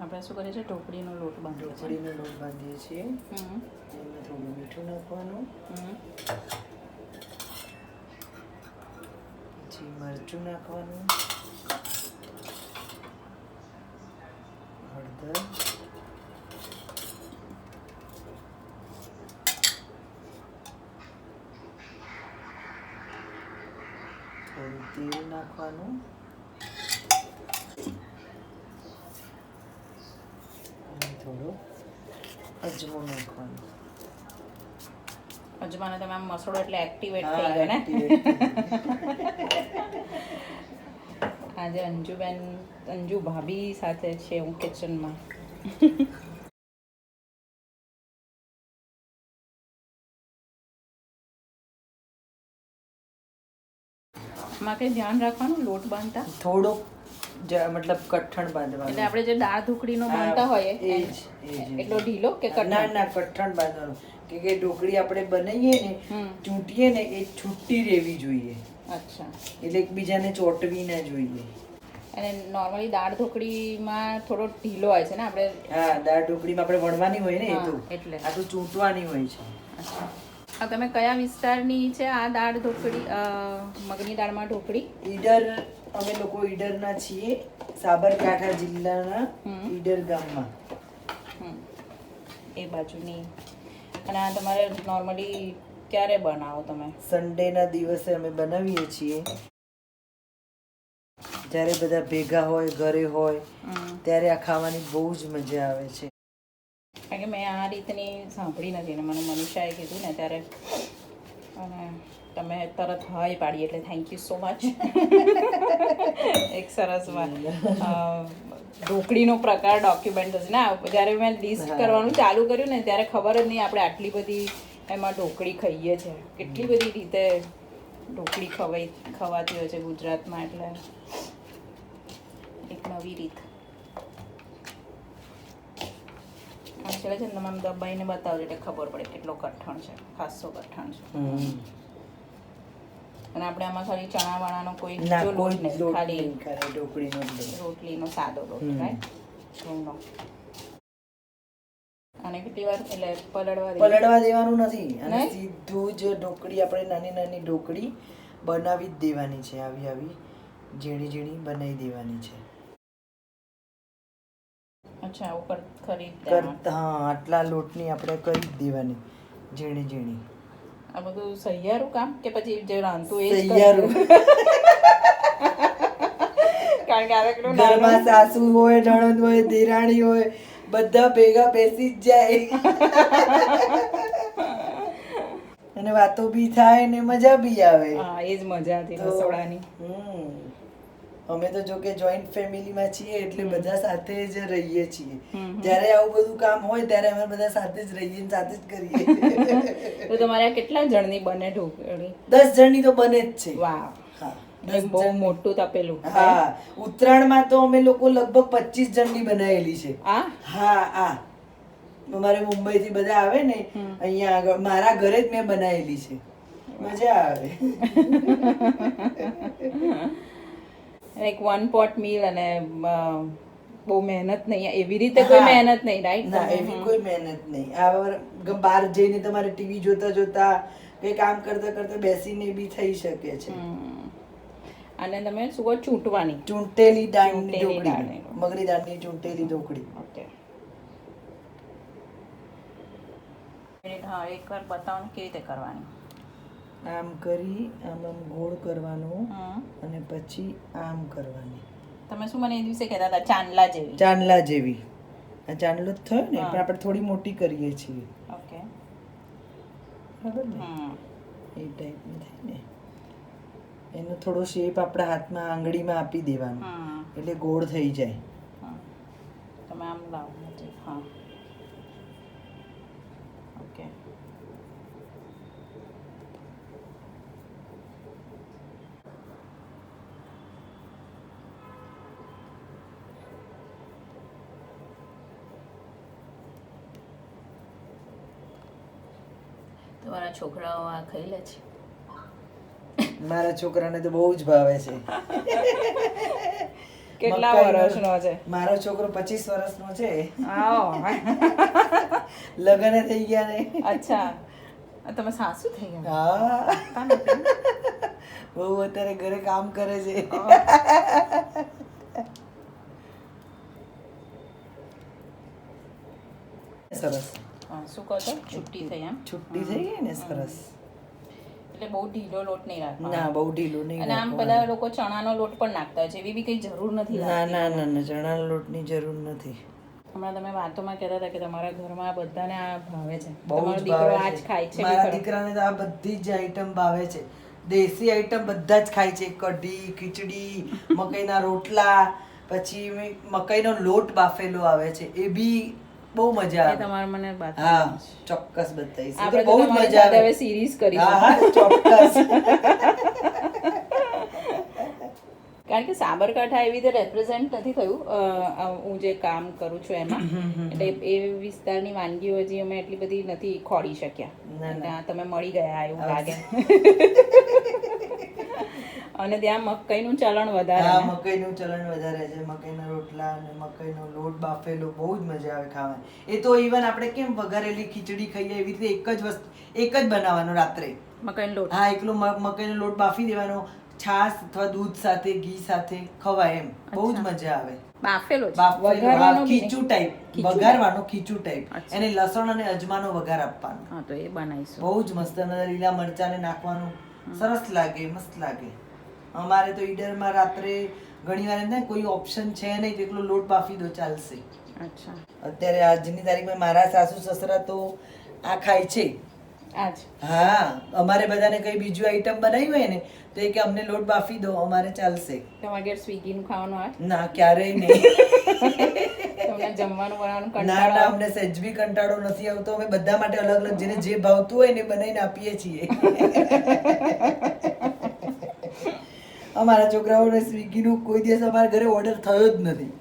આપણે શું કરીએ છીએ? ઢોકળીનો લોટ બાંધીએ છીએ. ઢોકળીનો લોટ બાંધીએ છીએ. એમાં થોડું મીઠું નાખવાનું, પછી મરચું નાખવાનું, હળદર, થોડું તેલ નાખવાનું અને થોડો અજમો નાખવાનો. અજમાનો તમે આમ મસાલો એટલે એક્ટિવેટ થઈ ગયો ને. આજે અંજુ ભાભી સાથે છે હું કિચનમાં. માં કંઈ ધ્યાન રાખવાનું લોટ બાંધતા? થોડોક મતલબ કઠણ બાંધવાનું. એટલે આપણે જે દાળ ઢોકળીનો બાંધતા હોઈએ એટલો ઢીલો કે કઠણ? ના કઠણ બાંધવાનું. કે ઢોકળી આપણે બનાવીએ ને ચૂંટીએ ને એ છૂટી રહેવી જોઈએ. અચ્છા. એટલે એકબીજાને ચોંટવી ના જોઈએ. અને નોર્મલી દાળ ઢોકળીમાં થોડો ઢીલો હોય છે ને આપણે? હા, દાળ ઢોકળીમાં આપણે વણવાની હોય ને એ તો એટલે આ તો ચૂંટવાની હોય છે. અચ્છા. તમે કયા વિસ્તારની છે આ દાળ ઢોકળી? મગની દાળમાં ઢોકળી? ઈડર, અમે લોકો ઈડરના છીએ, સાબરકાંઠા જિલ્લાના ઈડર ગામમાં. એ બાજુની. અને આ તમારે નોર્મલી ક્યારે બનાવો તમે? સન્ડેના દિવસે અમે બનાવીએ છીએ. જ્યારે બધા ભેગા હોય, ઘરે હોય ત્યારે આ ખાવાની બહુ જ મજા આવે છે. કારણ કે મેં આ રીતની સાંભળી નથી ને મને મનીષાએ કીધું ને ત્યારે, અને તમે તરત હાય પાડી એટલે થેન્ક યુ સો મચ. એક સરસ ઢોકળીનો પ્રકાર ડોક્યુમેન્ટ થશે ને. જ્યારે મેં લિસ્ટ કરવાનું ચાલુ કર્યું ને ત્યારે ખબર જ નહીં આપણે આટલી બધી એમાં ઢોકળી ખાઈએ છીએ. કેટલી બધી રીતે ઢોકળી ખવાતી હોય છે ગુજરાતમાં, એટલે એક નવી રીત. છેલ્લે છે ને તમે આમ દબાઈને બતાવજો એટલે ખબર પડે કેટલો કઠણ છે, ખાસો કઠણ છે. અને આપણે આમાં ખાલી ચણા વાળાનો કોઈ લોટ નહીં, ખાલી ઢોકળીનો રોટલીનો સાદો લોટ, રાઈટ? ઘઉંનો. અને કેટલી વાર એટલે પલળવા દેવાનું નથી, અને સીધું જ ઢોકળી આપણે નાની નાની ઢોકળી બનાવી જ દેવાની છે. આવી ઝીણી ઝીણી બનાવી દેવાની છે. અચ્છા, ઉપર હા, આટલા લોટની આપણે કરી જ દેવાની ઝીણી ઝીણી. આ બધું સહિયારું કામ કે પછી જે રાંધતું એ સહિયારું? કારણ કે આ ઘરમાં સાસુ હોય, નણંદ હોય, દેરાણી હોય, બધા ભેગા બેસી જ જાય અને વાતો બી થાય ને મજા બી આવે. હા, એ જ મજા હતી રસોડાની. અમે તો જો કે જોઈન્ટ ફેમિલીમાં છીએ એટલે બધા સાથે જ રહીએ છીએ. જ્યારે આવું બધું કામ હોય ત્યારે અમે બધા સાથે જ રહીએ, સાથે જ કરીએ. તો તમારે કેટલા જણની બને ઢોકળી? 10 જણની તો બને જ છે. વાહ. બહુ મોટું તપેલું. હા, ઉત્તરાયણમાં તો અમે લોકો લગભગ 25 જણની બનાવેલી છે. હા, અમારે મુંબઈ થી બધા આવે ને અહીંયા આગળ, મારા ઘરે જ મેં બનાવેલી છે. મજા આવે. એક વન પોટ મીલ અને બહુ મહેનત નહીં, એવી રીતે કોઈ મહેનત નહીં, રાઈટ? ના, એવી કોઈ મહેનત નહીં. આ બહાર જઈને તમારે ટીવી જોતા જોતા કઈ કામ કરતા કરતા બેસીને બી થઈ શકે છે. અને તમે શું કહો? ચૂંટવાની? ચૂંટેલી દાળની ઢોકળી, મગની દાળની ચૂંટેલી ઢોકળી. ઓકે. હા, એકવાર બતાવો ને કેવી રીતે કરવાની. આમ કરી આમ ગોળ કરવાનું અને પછી આમ કરવાની. તમે શું મને એ દિવસે કહેતા હતા ચાંદલા જેવી? ચાંદલા જેવી. આ ચાંદલો જ થયો ને, પણ આપણે થોડી મોટી કરીએ છીએ. ઓકે, બરાબર ને? એ ટાઈપની થાય ને. એનો થોડો શેપ આપણા હાથમાં આંગળીમાં આપી દેવાનો એટલે ગોળ થઈ જાય. તમે આમ લાવો. હા, ઓકે. તમારા છોકરાઓ આ ખાઈ લે છે? મારા છોકરાને તો બહુ જ ભાવે છે. કેટલા મકાઈનો- વર્ષનો છે? મારો છોકરો 25 વર્ષનો છે. આવો. લગ્ન થઈ ગયા ને. અચ્છા, તમે સાસુ થઈ ગયા? હા, બહુ અત્યારે ઘરે કામ કરે છે. સરસ. શું કહો છો? છુટ્ટી થઈ એમ? છુટ્ટી થઈ ગઈ ને, સરસ. એટલે બહુ ઢીલો લોટ નહીં રાખવાનો. ના, બહુ ઢીલું નહીં. અને આમ બધા લોકો ચણાનો લોટ પણ નાખતા હોય છે, એવી બી કઈ જરૂર નથી. ના ના ના ના, ચણાના લોટની જરૂર નથી. હમણાં તમે વાતોમાં કહેતા હતા કે તમારા ઘરમાં બધાને આ ભાવે છે. બહુ તમારો જ દીકરો ભાવે આ જ ખાય છે? મારા દીકરાને તો આ બધી જ આઈટમ ભાવે છે. દેશી આઈટમ બધા જ ખાય છે. કઢી, ખીચડી, મકાઈના રોટલા, પછી મકાઈનો લોટ બાફેલો આવે છે, એ બી બહુ મજા આવે. તમારે મને વાત હા, ચોક્કસ બતાવીશ. આપણે બહુ જ મજા આવે. હવે સિરીઝ કરીશું. હા હા, ચોક્કસ. કારણ કે સાબરકાંઠા એવી રીતે રેપ્રેઝન્ટ નથી થયું હું જે કામ કરું છું એમાં, એટલે એ વિસ્તારની વાનગીઓ હજી અમે એટલી બધી નથી ખોડી શક્યા. તમે મળી ગયા એવું લાગે. અને ત્યાં મકાઈનું ચલણ વધારે. હા, મકાઈનું ચલણ વધારે છે. મકાઈના રોટલા અને મકાઈનો લોટ બાફેલો બહુ જ મજા આવે ખાવાની. એ તો ઇવન આપણે કેમ વઘારેલી ખીચડી ખાઈએ એવી રીતે એક જ બનાવવાનું રાત્રે. મકાઈનો લોટ? હા, એકલો મકાઈનો લોટ બાફી દેવાનો, છાશ અથવા દૂધ સાથે, ઘી સાથે ખવાય એમ. બહુ જ મજા આવે. બાફેલો ખીચું ટાઈપ, વઘારવાનો ખીચું ટાઈપ. એને લસણ અને અજમાનો વઘાર આપવાનો. હા, તો એ બનાવીશું. બહુ જ મસ્ત. લીલા મરચાને નાખવાનું, સરસ લાગે, મસ્ત લાગે. અમારે તો ઈડરમાં રાત્રે ઘણીવાર એમ થાય કોઈ ઓપ્શન છે નહીં તો એકલો લોટ બાફી દો, ચાલશે. અચ્છા. અત્યારે આજની તારીખમાં મારા સાસુ સસરા તો આ ખાય છે. હા, અમારે બધાને કઈ બીજું આઈટમ બનાવી હોય ને તો એ કે અમને લોટ બાફી દો, અમારે ચાલશે. તમારે ઘેર સ્વિગી નું ખાવાનું આવે? ના, ક્યારેય નહીં. તમને જમવાનું બનાવવાનું કંટાળો? ના ના, અમને સહેજ બી કંટાળો નથી આવતો. અમે બધા માટે અલગ અલગ જેને જે ભાવતું હોય ને બનાવીને આપીએ છીએ. અમારા છોકરાઓને સ્વિગીનું કોઈ દિવસ અમારા ઘરે ઓર્ડર થયો જ નથી,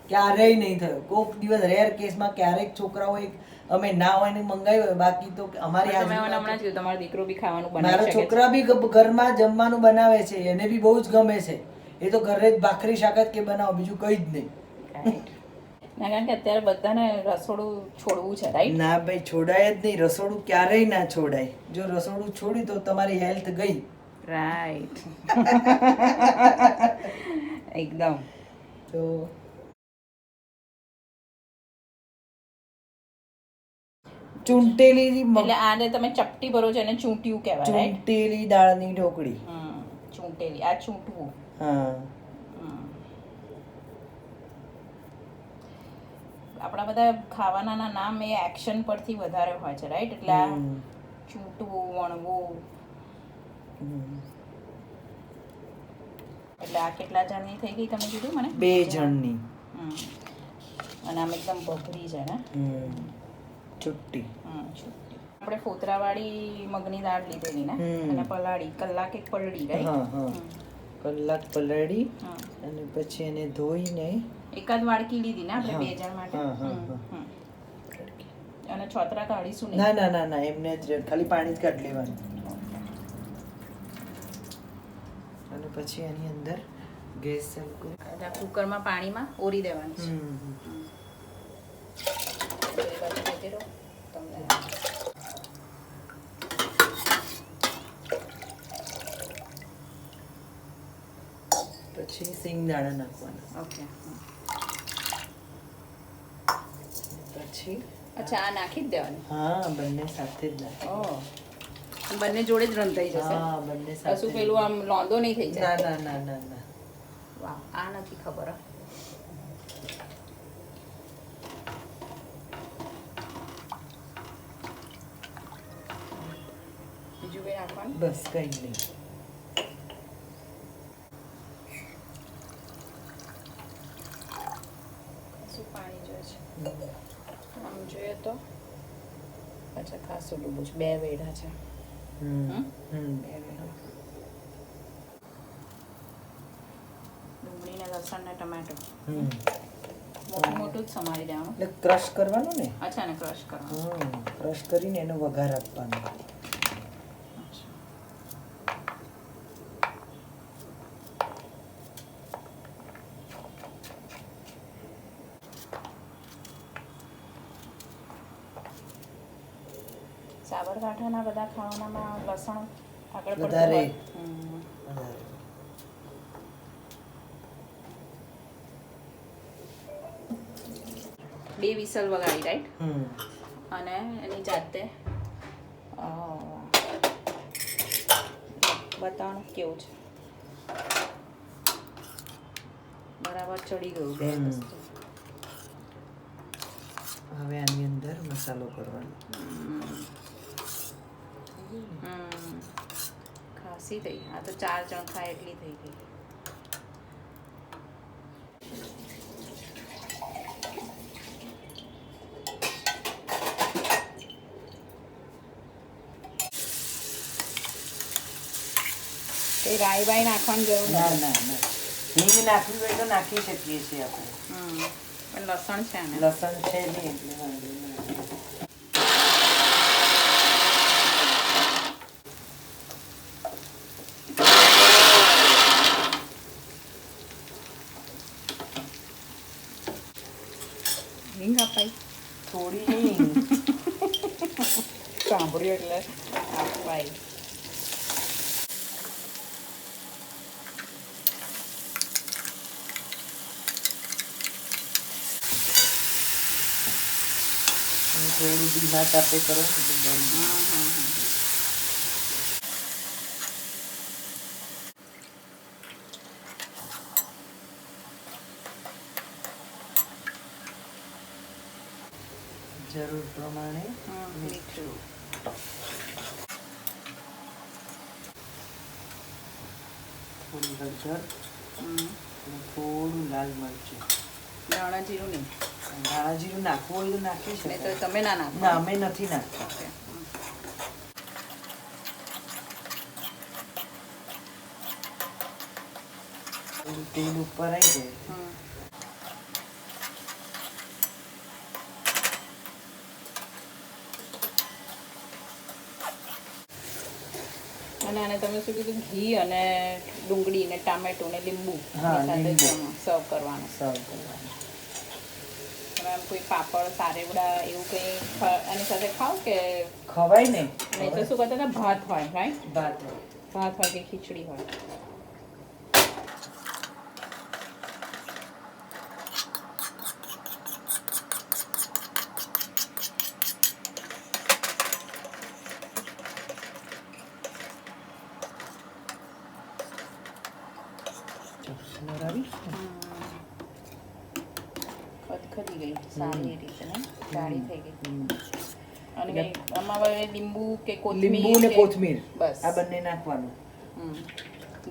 ક્યારેય નહીં થયો. કોઈક દિવસ રેર કેસમાં ક્યારેક છોકરાઓ અમે ના હોય ને મંગાવ્યું હોય, બાકી તો અમારી તમારો દીકરો બી ખાવાનું બનાવે છે? મારા છોકરા બી ઘરમાં જમવાનું બનાવે છે, એને બી બહુ જ ગમે છે. એ તો ઘરે જ ભાખરી શાક જ કે બનાવો, બીજું કઈ જ નહીં. ના, કારણ કે અત્યારે બધાને રસોડું છોડવું છે, રાઈટ? ના ભાઈ, છોડાય જ નહીં. રસોડું ક્યારેય ના છોડાય. જો રસોડું છોડી તો તમારી હેલ્થ ગઈ. રાઈટ. એકદમ. તો ચૂંટેલી, એટલે આને તમે ચપટી ભરો છો એને ચૂંટ્યું કહેવાય, રાઈટ? ચૂંટેલી દાળની ઢોકળી. ચૂંટેલી, આ ચૂંટવું. હા. આપણા બધા ખાવાના નામ એ એક્શન પરથી વધારે હોય છે, રાઈટ? એટલે આ ચૂંટવું, વણવું. એટલે આ કેટલા જણની થઈ ગઈ તમે કીધું મને? 2 જણની. અને આમ એકદમ ભભરી છે ને? છુટ્ટી. આપણે ફોતરાવાળી મગની દાળ લીધેલી ને, અને પલાળી કલાક એક પલળી, રાઈટ? કલાક પલાળી અને પછી એને ધોઈને એકાદ વાડકી લીધી ને આપણે 2 જણ માટે. અને છોતરા કાઢીશું નહીં? ના ના ના ના, એમને જ ખાલી પાણી જ કાઢી લેવાનું. અને પછી એની અંદર ગેસ ચાલુ કરી કુકરમાં પાણીમાં ઓરી દેવાની છે. પછી સિંગદાણા નાખવાના. ઓકે. પછી અચ્છા, આ નાખી જ દેવાની? હા, બંને સાથે જ નાખવાનું. બંને જોડે જ રંધાઈ જશે? હા, બંને સાથે. કશું પેલું આમ લોંદો નહીં થઈ જાય? ના ના ના ના ના. વાહ, આ નથી ખબર. બીજું કઈ નાખવાનું? બસ કઈ નહીં. શું પાણી જોઈએ છે? આમ જોઈએ તો અચ્છા, ખાસું ડૂબું છે. 2 વેડા છે. 2 વેડા. ડુંગળી ને લસણ ને ટમેટો મોટું મોટું જ સમારી દેવાનું. એટલે ક્રશ કરવાનું ને? અચ્છા, ને ક્રશ કરવાનું. ક્રશ કરીને એનો વઘાર આપવાનો. સાબરકાંઠાના બધા ખાવાનામાં લસણ આગળ પડતું વધારે. હોય. બે વિસલ વગાડી રાઈટ અને એની જાતે બતાવવાનું કેવું છે બરાબર ચડી ગયું બે વસ્તુ. હવે આની અંદર મસાલો કરવાનો. ખાસી થઈ આ તો 4 જણ ખાય એટલી થઈ ગઈ. એ રાઈ બાઈ નાખવાની જરૂર ના નથી. ના ના હિંગ નાખવી હોય તો નાખી શકીએ છીએ આપણે. પણ લસણ છે ને લસણ છે નહીં એટલે વાંધો ના આવે. હિંગ અપાઈ થોડી હિંગ સાંભળ્યું એટલે અપાઈ. થોડું ધીમા તાપે કરો ને તો બળી જરૂર પ્રમાણે મીઠું થોડું હળદર અને થોડું લાલ મરચું. ધાણા જીરું નહીં ધાણા જીરું નાખવું હોય તો નાખી નહીં શકાય. તો તમે ના નાખો. ના અમે નથી નાખતા. થોડું તેલ ઉપર આવી જાય અને આને તમે શું કીધું ઘી અને ડુંગળી ને ટામેટું ને લીંબુ હા, સાથે લીંબુ. સર્વ કરવાનું. સર્વ કરવાનું. તમે આમ કોઈ પાપડ સારેવડા એવું કંઈ આની સાથે ખાવ કે ખવાય ને નહીં તો શું કરતા હતા ભાત હોય રાઈટ ભાત હોય. ભાત હોય કે ખીચડી હોય. ખદખદી ગઈ સારી રીતે ને જાડી થઈ ગઈ. અને કંઈ આમાં હવે લીંબુ કે લીંબુ ને કે- કોથમીર બસ આ બંને નાખવાનું.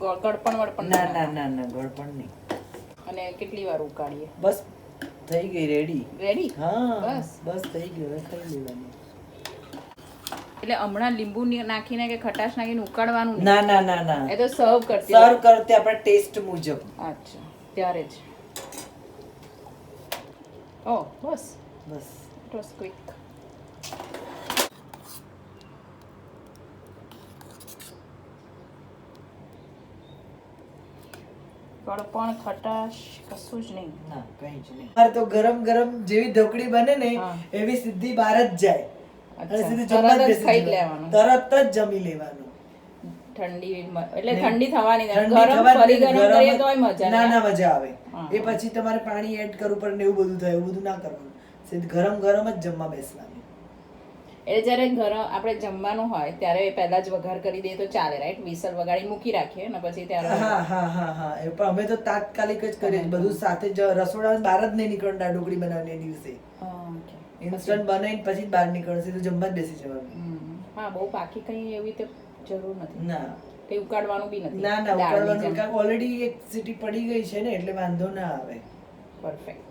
ગળપણ વળપણ ના ના ના ના ગળપણ નહીં. અને કેટલી વાર ઉકાળીએ બસ થઈ ગઈ રેડી. રેડી હા બસ. બસ થઈ ગયું હવે ખાઈ લેવાનું. એટલે હમણાં લીંબુ નાખીને કે ખટાશ નાખીને ઉકાળવાનું નહીં. ના ના ના ના એ તો સર્વ કરતી સર્વ કરતે આપણે ટેસ્ટ મુજબ. અચ્છા ત્યારે જ ઓ બસ બસ ઇટ વોઝ ક્વિક. ગળપણ ખટાશ કશું જ નહીં. ના કઈ જ નહીં. મારે તો ગરમ ગરમ જેવી ઢોકળી બને ને હા. એવી સીધી બહાર જ જાય અને અચ્છા, સીધી તરત જમવા જ જ બેસી ખાઈ જ જવાનું. લેવાનું. તરત જ જમી લેવાનું. ઠંડી એટલે નહીં. ઠંડી થવાની નથી. ઠંડી ગરમ થવાની ફરી ગરમ ગરમ કરીએ જ- તોય મજા ના નહીં. ના મજા આવે. હા. એ પછી તમારે પાણી એડ કરવું પડે ને એવું બધું થાય એવું બધું ના કરવાનું. સીધી ગરમ ગરમ જ જમવા બેસવાનું. એટલે જ્યારે ગરમ આપણે જમવાનું હોય ત્યારે પહેલા જ વઘાર કરી દઈએ તો ચાલે રાઈટ વિસલ વગાડી મૂકી રાખીએ અને પછી ત્યારે હા હા હા હા એ પણ અમે તો તાત્કાલિક જ કરીએ છીએ. બધું સાથે જ રસોડા બહાર જ નહીં નીકળતા ઢોકળી બનાવવાની એ દિવસે. Okay. ઇન્સ્ટન્ટ બનાવીને પછી જ બહાર નીકળશે સીધું જમવા જ બેસી જવાનું. હા બહુ પાકી કઈ એવી રીતે જરૂર નથી. ના કઈ ઉકાળવાનું બી નથી. ના ના દાળની ઉકાળવાનું જેમ. કારણ ઓલરેડી એક સીટી પડી ગઈ છે ને એટલે વાંધો ના આવે. પરફેક્ટ.